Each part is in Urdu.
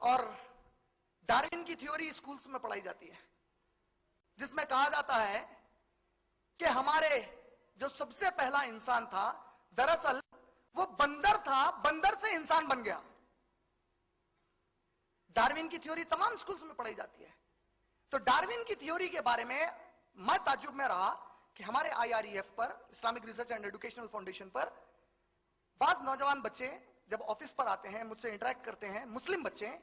اور ڈارون کی تھیوری اسکولز میں پڑھائی جاتی ہے، جس میں کہا جاتا ہے کہ ہمارے جو سب سے پہلا انسان تھا دراصل وہ بندر تھا، بندر سے انسان بن گیا. ڈارون کی تھیوری تمام اسکولز میں پڑھائی جاتی ہے. تو ڈارون کی تھیوری کے بارے میں تعجب میں رہا کہ ہمارے IREF پر، Islamic research and educational foundation پر، بعض نوجوان بچے جب آفس پر آتے ہیں، مجھ سے انٹریکٹ کرتے ہیں، مسلم بچے،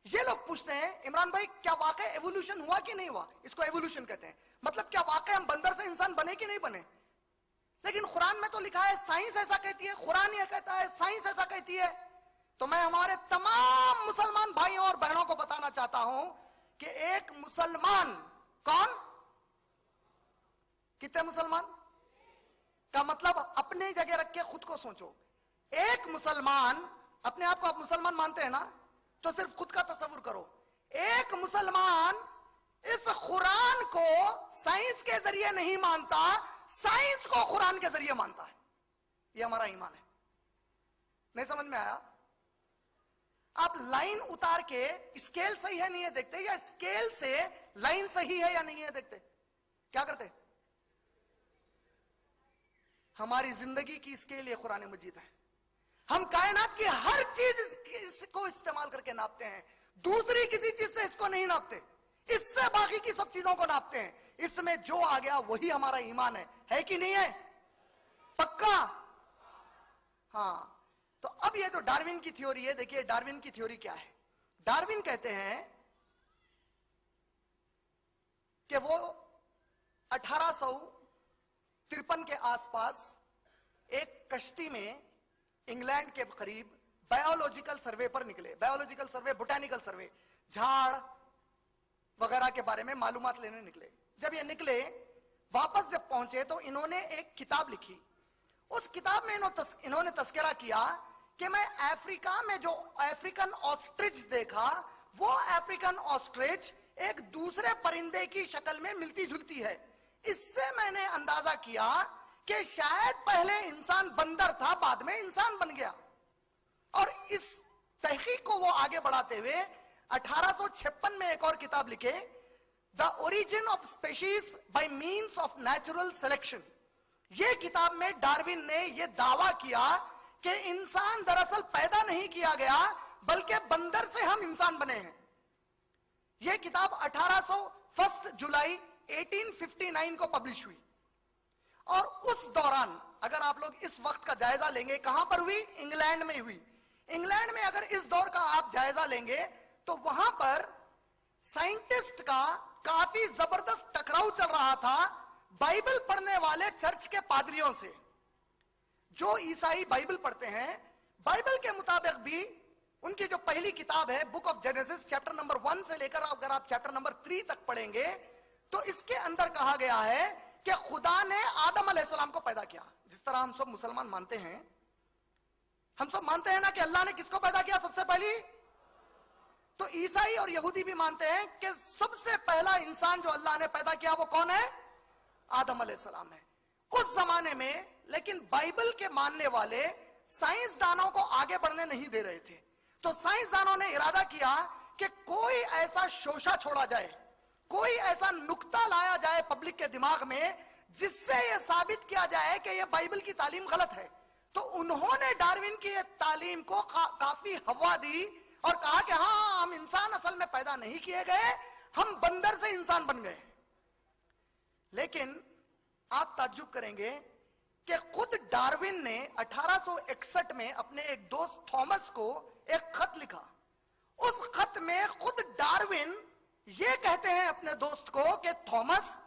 یہ لوگ پوچھتے ہیں عمران بھائی کیا واقع ایوولوشن ہوا کہ نہیں ہوا؟ اس کو ایوولوشن کہتے ہیں. مطلب کیا واقع ہم بندر سے انسان بنے کہ نہیں بنے؟ لیکن قرآن میں تو لکھا ہے سائنس ایسا کہتی ہے، قرآن یہ کہتا ہے، سائنس ایسا کہتی ہے. تو میں ہمارے تمام مسلمان بھائیوں اور بہنوں کو بتانا چاہتا ہوں کہ ایک مسلمان، کون؟ کتنے مسلمان کا مطلب اپنی جگہ رکھ کے خود کو سوچو. ایک مسلمان، اپنے آپ کو آپ مسلمان مانتے ہیں نا، تو صرف خود کا تصور کرو. ایک مسلمان اس قرآن کو سائنس کے ذریعے نہیں مانتا، سائنس کو قرآن کے ذریعے مانتا ہے. یہ ہمارا ایمان ہے. نہیں سمجھ میں آیا؟ آپ لائن اتار کے اسکیل صحیح ہے نہیں ہے دیکھتے، یا اسکیل سے لائن صحیح ہے یا نہیں ہے دیکھتے؟ کیا کرتے؟ ہماری زندگی کی اسکیل یہ قرآن مجید ہے. ہم کائنات کی ہر چیز اس کو استعمال کر کے ناپتے ہیں، دوسری کسی چیز سے اس کو نہیں ناپتے. اس سے باقی کی سب چیزوں کو ناپتے ہیں. اس میں جو آ گیا وہی ہمارا ایمان ہے کہ نہیں ہے؟ پکا؟ ہاں. تو اب یہ جو ڈارون کی تھیوری ہے، دیکھیے ڈارون کی تھیوری کیا ہے. ڈارون کہتے ہیں کہ وہ 1853 کے آس پاس ایک کشتی میں انگلینڈ کے قریب بایولوجیکل سروے پر نکلے. بایولوجیکل سروے، بوٹینیکل سروے، جھاڑ وغیرہ کے بارے میں معلومات لینے نکلے. جب یہ نکلے، واپس جب پہنچے تو انہوں نے ایک کتاب لکھی. اس کتاب میں انہوں نے تذکرہ کیا کہ میں افریقہ میں جو افریقن آسٹرچ دیکھا، وہ افریقن آسٹرچ ایک دوسرے پرندے کی شکل میں ملتی جلتی ہے. اس سے میں نے اندازہ کیا کہ شاید پہلے انسان بندر تھا، بعد میں انسان بن گیا. اور اس تحقیق کو وہ آگے بڑھاتے ہوئے 1856 میں ایک اور کتاب لکھے، The Origin of Species by Means of Natural Selection. یہ کتاب میں ڈارون نے یہ دعویٰ کیا کہ انسان دراصل پیدا نہیں کیا گیا، بلکہ بندر سے ہم انسان بنے ہیں. یہ کتاب 1 جولائی 1859 کو پبلش ہوئی. اور اس دوران اگر آپ لوگ اس وقت کا جائزہ لیں گے، کہاں پر ہوئی؟ انگلینڈ میں ہوئی. انگلینڈ میں اگر اس دور کا آپ جائزہ لیں گے تو وہاں پر سائنٹسٹ کا کافی زبردست ٹکراؤ چل رہا تھا بائبل پڑھنے والے چرچ کے پادریوں سے. جو عیسائی بائبل پڑھتے ہیں، بائبل کے مطابق بھی ان کی جو پہلی کتاب ہے book of Genesis, chapter number 1 سے لے کر اگر آپ چیپٹر نمبر 3 تک پڑھیں گے تو اس کے اندر کہا گیا ہے کہ خدا نے آدم علیہ السلام کو پیدا کیا. جس طرح ہم سب مسلمان مانتے ہیں، ہم سب مانتے ہیں نا کہ اللہ نے کس کو پیدا کیا سب سے پہلی؟ تو عیسائی اور یہودی بھی مانتے ہیں کہ سب سے پہلا انسان جو اللہ نے پیدا کیا وہ کون ہے؟ آدم علیہ السلام ہے. اس زمانے میں لیکن بائبل کے ماننے والے سائنسدانوں کو آگے بڑھنے نہیں دے رہے تھے. تو سائنسدانوں نے ارادہ کیا کہ کوئی ایسا شوشہ چھوڑا جائے، کوئی ایسا نکتہ لایا جائے پبلک کے دماغ میں جس سے یہ ثابت کیا جائے کہ یہ بائبل کی تعلیم غلط ہے. تو انہوں نے ڈارون کی تعلیم کو کافی ہوا دی اور کہا کہ ہاں ہم انسان اصل میں پیدا نہیں کیے گئے، ہم بندر سے انسان بن گئے. لیکن آپ تعجب کریں گے کہ خود ڈارون نے 1861 میں اپنے ایک دوست تھامس کو ایک خط لکھا. اس خط میں خود ڈارون یہ کہتے ہیں اپنے دوست کو کہ تھامس،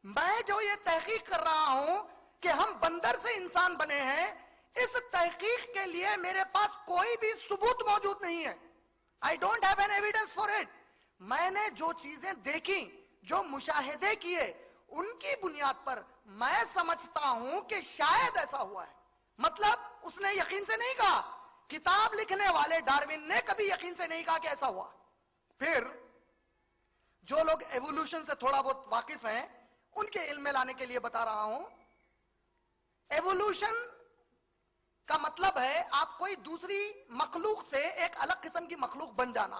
میں جو یہ تحقیق کر رہا ہوں کہ ہم بندر سے انسان بنے ہیں، اس تحقیق کے لیے میرے پاس کوئی بھی ثبوت موجود نہیں ہے. I don't have an evidence for it. میں نے جو چیزیں دیکھی، جو مشاہدے کیے، ان کی بنیاد پر میں سمجھتا ہوں کہ شاید ایسا ہوا ہے. مطلب اس نے یقین سے نہیں کہا. کتاب لکھنے والے ڈارون نے کبھی یقین سے نہیں کہا کہ ایسا ہوا. پھر جو لوگ ایوولوشن سے تھوڑا بہت واقف ہیں ان کے علم میں لانے کے لیے بتا رہا ہوں. ایوولوشن کا مطلب ہے آپ کوئی دوسری مخلوق سے ایک الگ قسم کی مخلوق بن جانا.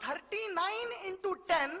39 into 10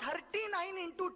39 into